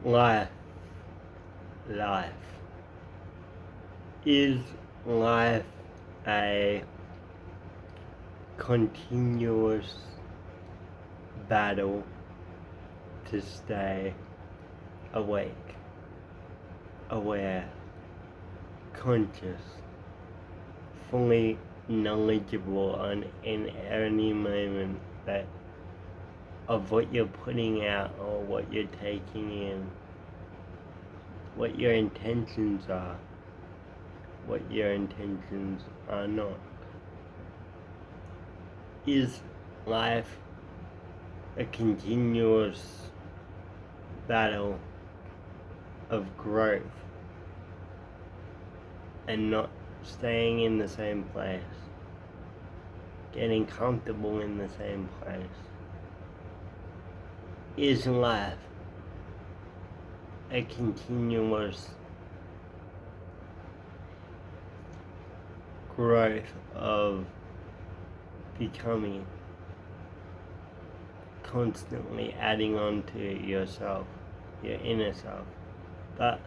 Life, life. Is life a continuous battle to stay awake, aware, conscious, fully knowledgeable in any moment that of what you're putting out or what you're taking in, what your intentions are, what your intentions are not? Is life a continuous battle of growth and not staying in the same place, getting comfortable in the same place? Is life a continuous growth of becoming, constantly adding on to yourself, your inner self? But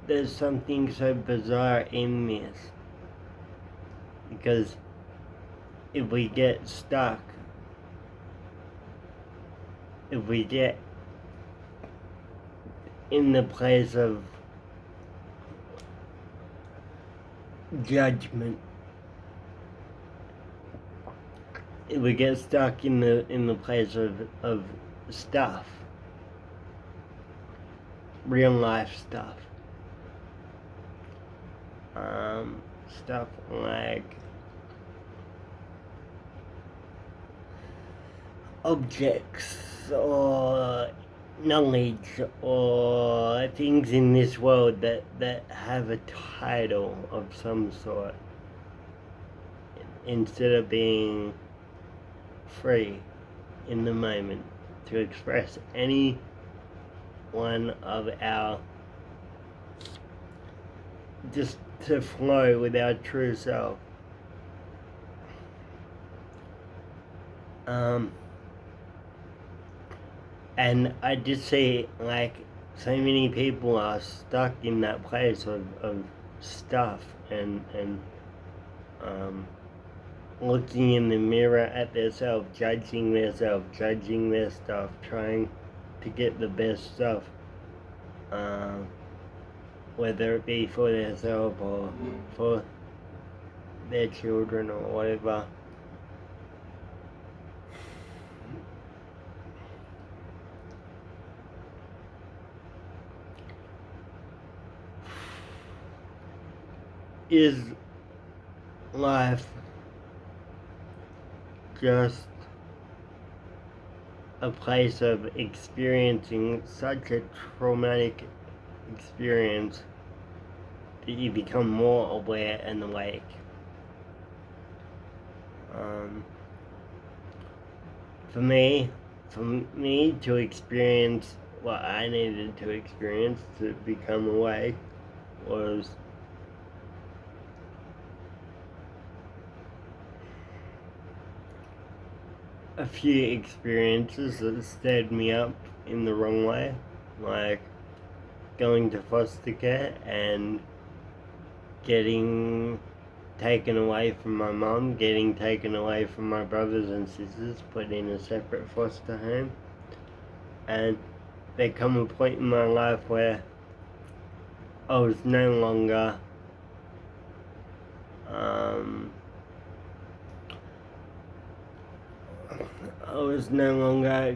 there's something so bizarre in this, because if we get stuck, if we get in the place of judgment, if we get stuck in the place of stuff, real life stuff, stuff like objects or knowledge or things in this world that have a title of some sort, instead of being free in the moment to express any one of our, just to flow with our true self. And I just see, like, so many people are stuck in that place of stuff and looking in the mirror at themselves, judging themselves, judging their stuff, trying to get the best stuff, whether it be for themselves or for their children or whatever. Is life just a place of experiencing such a traumatic experience that you become more aware and awake? For me to experience what I needed to experience to become awake was a few experiences that stirred me up in the wrong way, like going to foster care and getting taken away from my mum, getting taken away from my brothers and sisters, put in a separate foster home. And there come a point in my life where I was no longer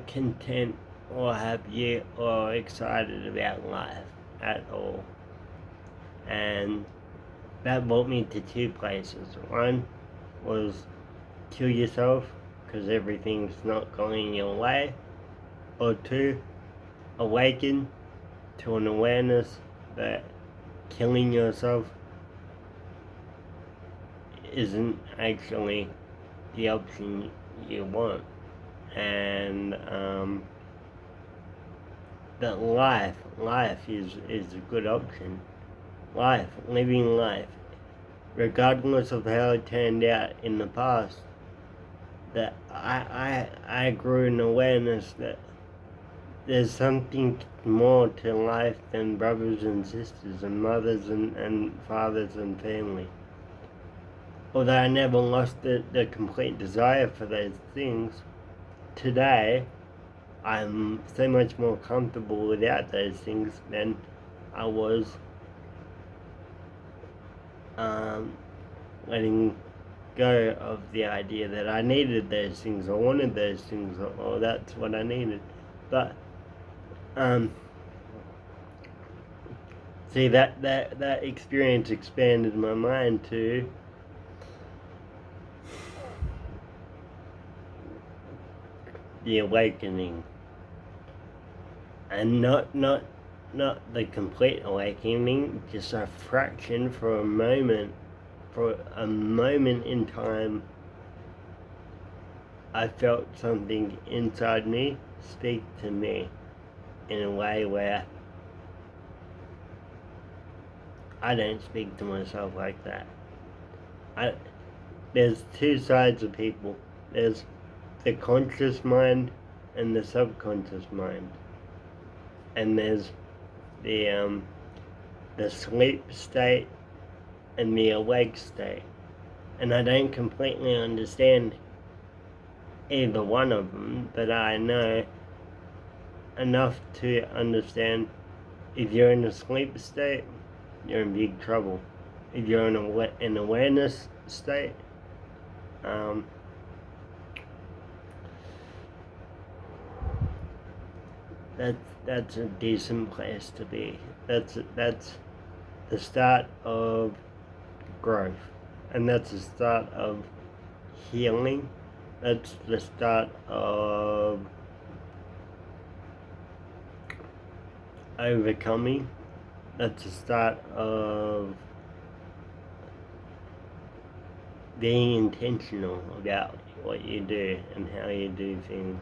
content or happy or excited about life at all. And that brought me to two places. One was kill yourself because everything's not going your way. Or two, awaken to an awareness that killing yourself isn't actually the option you want. And that life is a good option. Living life, regardless of how it turned out in the past, that I grew an awareness that there's something more to life than brothers and sisters and mothers and fathers and family. Although I never lost the complete desire for those things, today I'm so much more comfortable without those things than I was letting go of the idea that I needed those things, or wanted those things, or that's what I needed. But see, that experience expanded my mind to the awakening, and not the complete awakening, just a fraction for a moment in time. I felt something inside me speak to me in a way where I don't speak to myself like that. There's two sides of people. There's the conscious mind and the subconscious mind. And there's the sleep state and the awake state. And I don't completely understand either one of them, but I know enough to understand if you're in a sleep state, you're in big trouble. If you're in an awareness state, that's a decent place to be. That's the start of growth, and that's the start of healing. That's the start of overcoming. That's the start of being intentional about what you do and how you do things.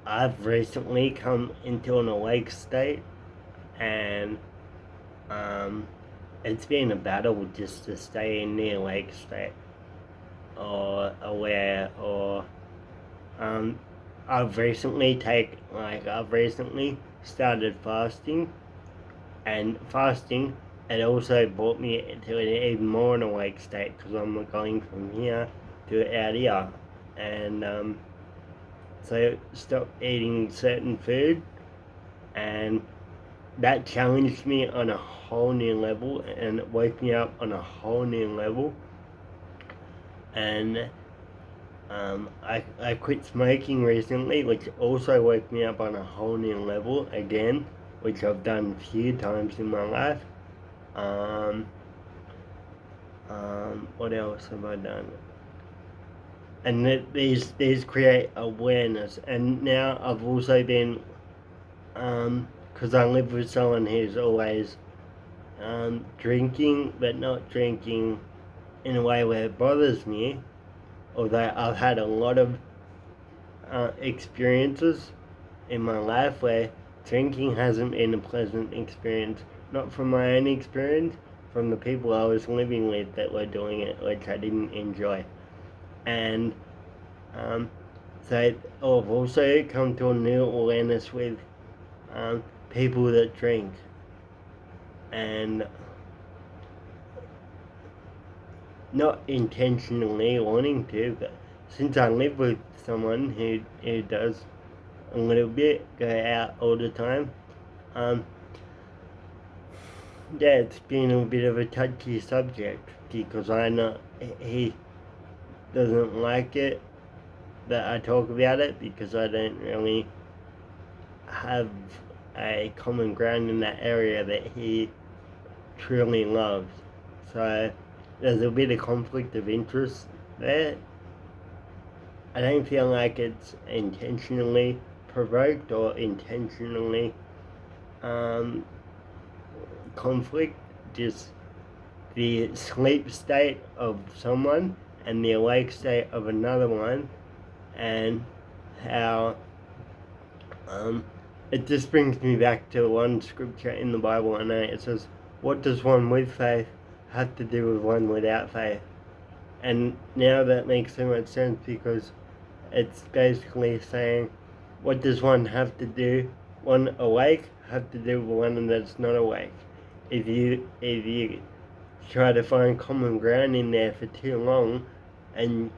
I've recently come into an awake state, and it's been a battle just to stay in the awake state or aware, or I've recently started fasting, and fasting it also brought me to an even more an awake state, because I'm going from here to out here, and so stop eating certain food, and that challenged me on a whole new level, and it woke me up on a whole new level. And I quit smoking recently, which also woke me up on a whole new level again, which I've done a few times in my life. What else have I done? And these create awareness. And now I've also been, because I live with someone who's always drinking, but not drinking in a way where it bothers me, although I've had a lot of experiences in my life where drinking hasn't been a pleasant experience, not from my own experience, from the people I was living with that were doing it, which I didn't enjoy. And so I've also come to a new awareness with people that drink, and not intentionally wanting to, but since I live with someone who does a little bit, go out all the time, yeah, it's been a bit of a touchy subject, because he doesn't like it that I talk about it, because I don't really have a common ground in that area that he truly loves. So there's a bit of conflict of interest there. I don't feel like it's intentionally provoked or intentionally conflict, just the sleep state of someone and the awake state of another one, and how it just brings me back to one scripture in the Bible, and it says, "What does one with faith have to do with one without faith. And now that makes so much sense, because it's basically saying, what does one have to do? One awake have to do with one that's not awake. If you try to find common ground in there for too long, and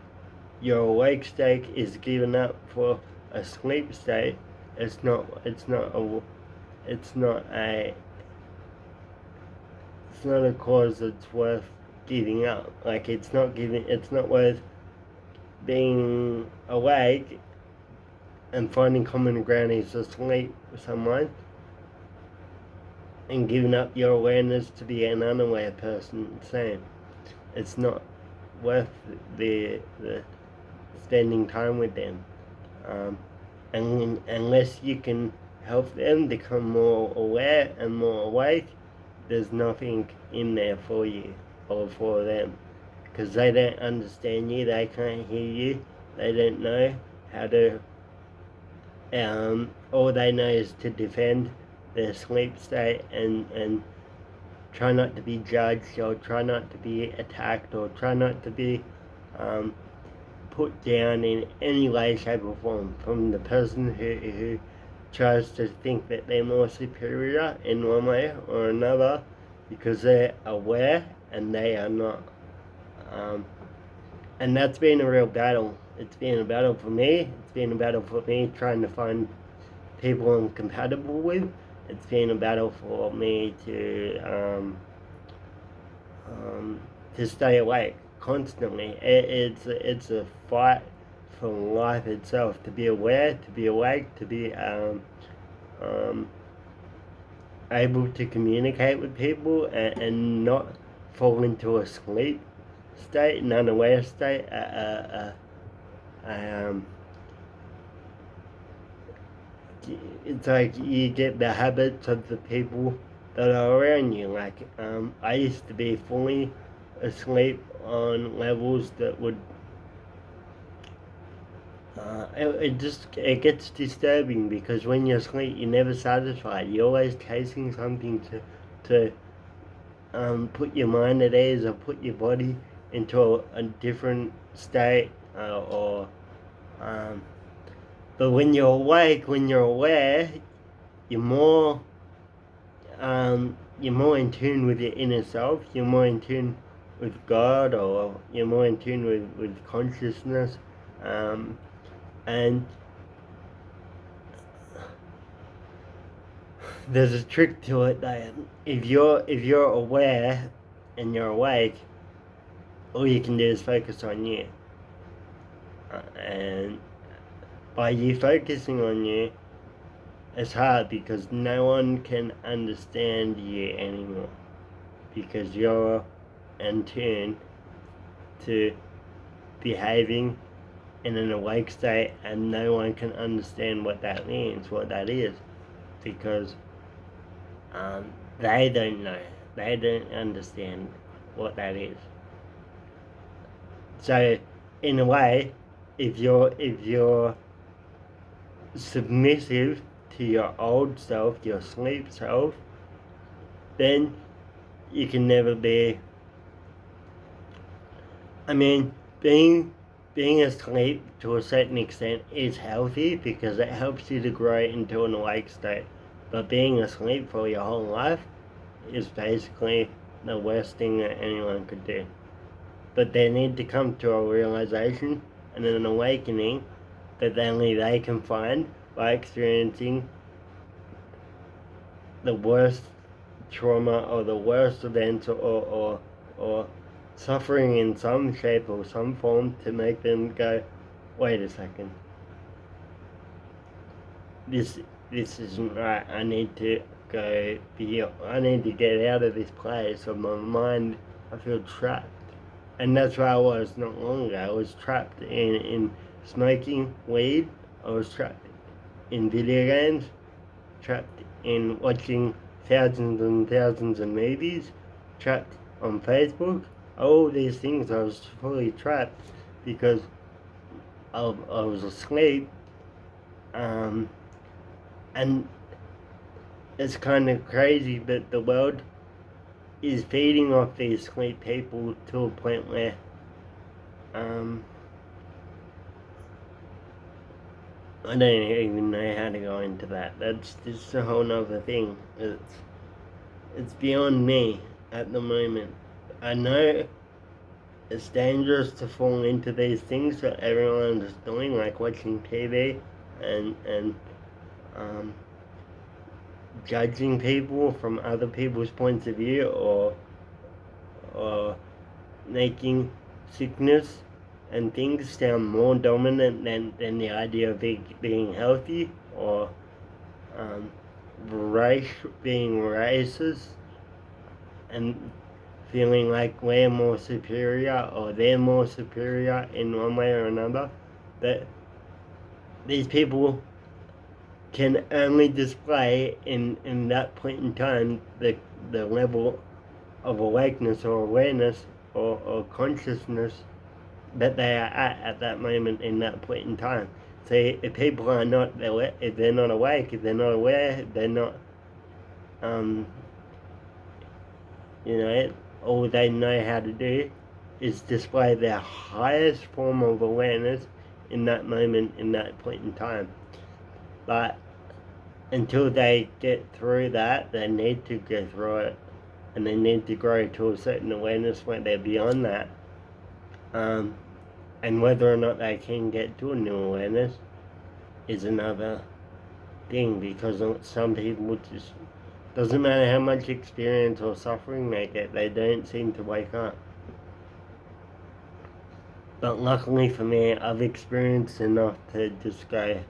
your awake state is given up for a sleep state, it's not a cause that's worth giving up. Like, it's not worth being awake and finding common ground is asleep with someone and giving up your awareness to be an unaware person. Same. It's not worth the spending time with them. And unless you can help them become more aware and more awake, there's nothing in there for you or for them, because they don't understand you, they can't hear you, they don't know how to. All they know is to defend their sleep state and try not to be judged, or try not to be attacked, or try not to be put down in any way, shape or form from the person who tries to think that they're more superior in one way or another, because they're aware and they are not. And that's been a real battle. It's been a battle for me. It's been a battle for me trying to find people I'm compatible with. It's been a battle for me to stay awake constantly. It's a fight for life itself, to be aware, to be awake, to be able to communicate with people and not fall into a sleep state, an unaware state, it's like you get the habits of the people that are around you. Like, I used to be fully asleep on levels that would it gets disturbing, because when you're asleep you're never satisfied. You're always chasing something to put your mind at ease, or put your body into a different state, but when you're awake, when you're aware, you're more in tune with your inner self. You're more in tune with God, or you're more in tune with consciousness, and there's a trick to it that if you're aware and you're awake, all you can do is focus on you, and by you focusing on you, it's hard because no one can understand you anymore, because you're in tune to behaving in an awake state, and no one can understand what that means, what that is, because they don't know, they don't understand what that is. So in a way, if you're submissive to your old self, your sleep self, then you can never be. I mean, being asleep to a certain extent is healthy, because it helps you to grow into an awake state. But being asleep for your whole life is basically the worst thing that anyone could do. But they need to come to a realization and an awakening that only they can find by experiencing the worst trauma or the worst events, or suffering in some shape or some form, to make them go, wait a second, this isn't right. I need to go I need to get out of this place of my mind. I feel trapped. And that's where I was not long ago. I was trapped in smoking weed. I was trapped in video games, trapped in watching thousands and thousands of movies, trapped on Facebook. All these things, I was fully trapped because I was asleep. And it's kind of crazy, but the world is feeding off these sleep people to a point where I don't even know how to go into that. That's just a whole nother thing. It's beyond me at the moment. I know it's dangerous to fall into these things that everyone is doing, like watching TV and judging people from other people's points of view, or making sickness and things sound more dominant than the idea of being healthy, or race, being racist and feeling like we're more superior or they're more superior in one way or another. That these people can only display in that point in time the level of awakeness or awareness or consciousness that they are at that moment in that point in time. So if people are not, if they're not awake, if they're not aware, if they're not, all they know how to do is display their highest form of awareness in that moment, in that point in time. But until they get through that, they need to go through it, and they need to grow to a certain awareness when they're beyond that. And whether or not they can get to a new awareness is another thing, because some people just, doesn't matter how much experience or suffering they get, they don't seem to wake up. But luckily for me, I've experienced enough to just go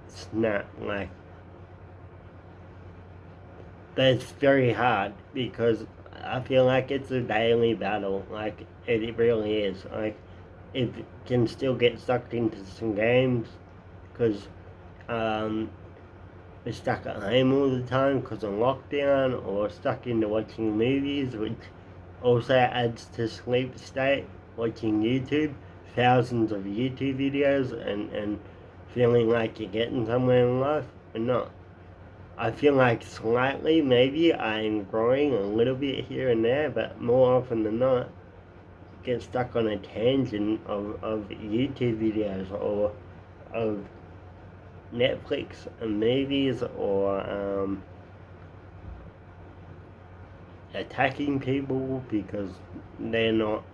snap, like. That's very hard, because I feel like it's a daily battle, like it really is. Like, it can still get sucked into some games, because we're stuck at home all the time because of lockdown, or stuck into watching movies, which also adds to sleep state, watching YouTube, thousands of YouTube videos, and feeling like you're getting somewhere in life, but not. I feel like slightly, maybe I'm growing a little bit here and there, but more often than not, get stuck on a tangent of YouTube videos, or of Netflix and movies, or attacking people because they're not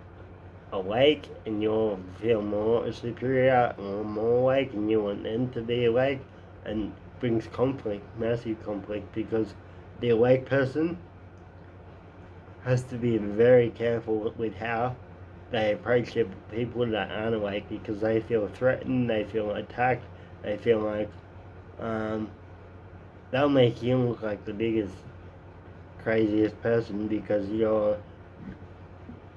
awake, and you feel more superior or more awake, and you want them to be awake, and brings conflict, massive conflict, because the awake person has to be very careful with how they approach the people that aren't awake, because they feel threatened, they feel attacked, they feel like they'll make you look like the biggest, craziest person, because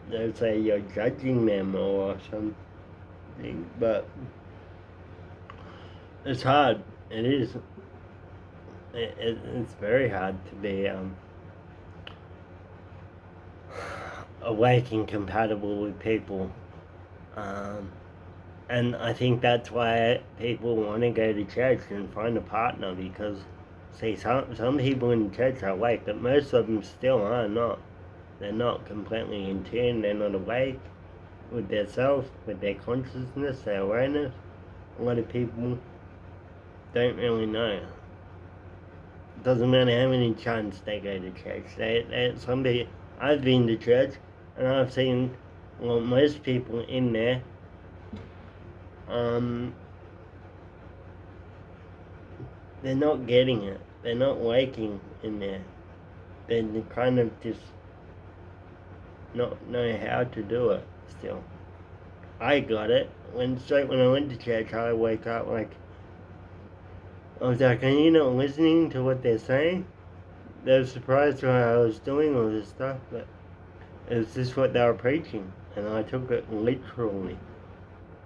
they'll say you're judging them or something. But it's hard. It is. It's very hard to be awake and compatible with people, and I think that's why people want to go to church and find a partner, because see, some people in church are awake, but most of them still are not. They're not completely in tune. They're not awake with their self, with their consciousness, their awareness. A lot of people don't really know. Doesn't matter how many times they go to church. Somebody, I've been to church, and I've seen, well, most people in there, they're not getting it. They're not waking in there. They kind of just not know how to do it still. I got it. Straight when I went to church, I wake up like, I was like, are you not listening to what they're saying? They were surprised why I was doing all this stuff, but it was just what they were preaching, and I took it literally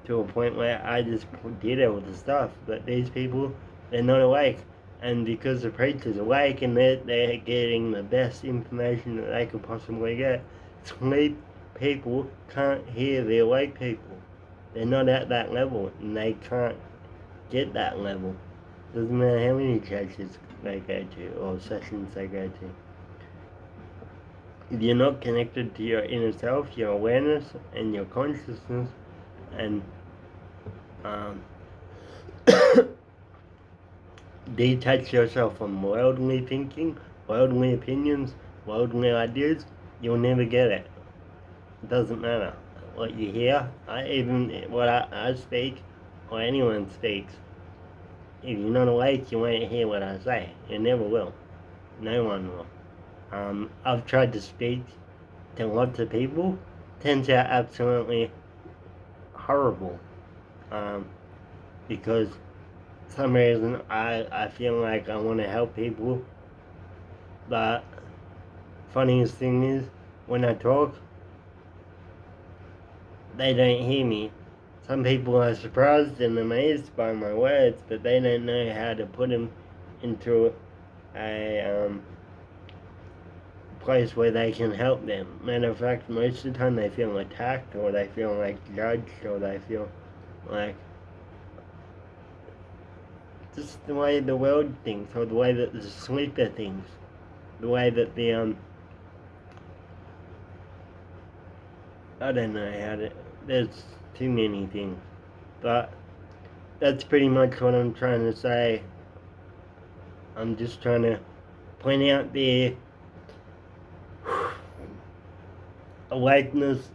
to a point where I just did all the stuff. But these people, they're not awake, and because the preacher's awake and they're getting the best information that they could possibly get, sleep people can't hear the awake people. They're not at that level, and they can't get that level. Doesn't matter how many churches they go to or sessions they go to. if you're not connected to your inner self, your awareness, and your consciousness, and um, detach yourself from worldly thinking, worldly opinions, worldly ideas, you'll never get it. It doesn't matter what you hear, even what I speak, or anyone speaks. If you're not awake, you won't hear what I say. You never will. No one will. I've tried to speak to lots of people. Turns out absolutely horrible. Because some reason I feel like I want to help people, but funniest thing is when I talk, they don't hear me. Some people are surprised and amazed by my words, but they don't know how to put them into a place where they can help them. Matter of fact, most of the time they feel attacked, or they feel like judged, or they feel like just the way the world thinks, or the way that the sleeper thinks, the way that the I don't know how to. There's too many things, but that's pretty much what I'm trying to say. I'm just trying to point out the awakeness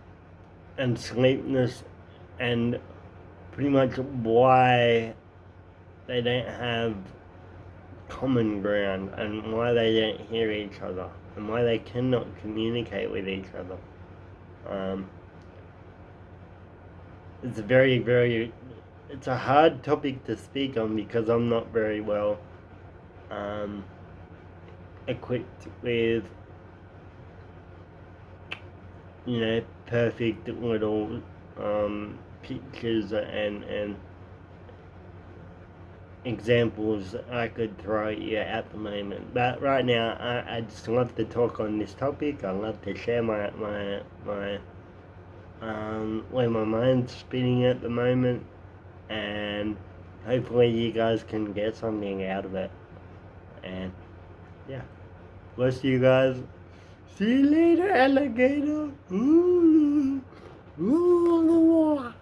and sleepness, and pretty much why they don't have common ground, and why they don't hear each other, and why they cannot communicate with each other. It's it's a hard topic to speak on because I'm not very well equipped with, perfect little pictures and examples I could throw at you at the moment. But right now, I just love to talk on this topic. I love to share my where my mind's spinning at the moment, and hopefully you guys can get something out of it. And yeah, bless you guys. See you later, alligator. Ooh. Ooh.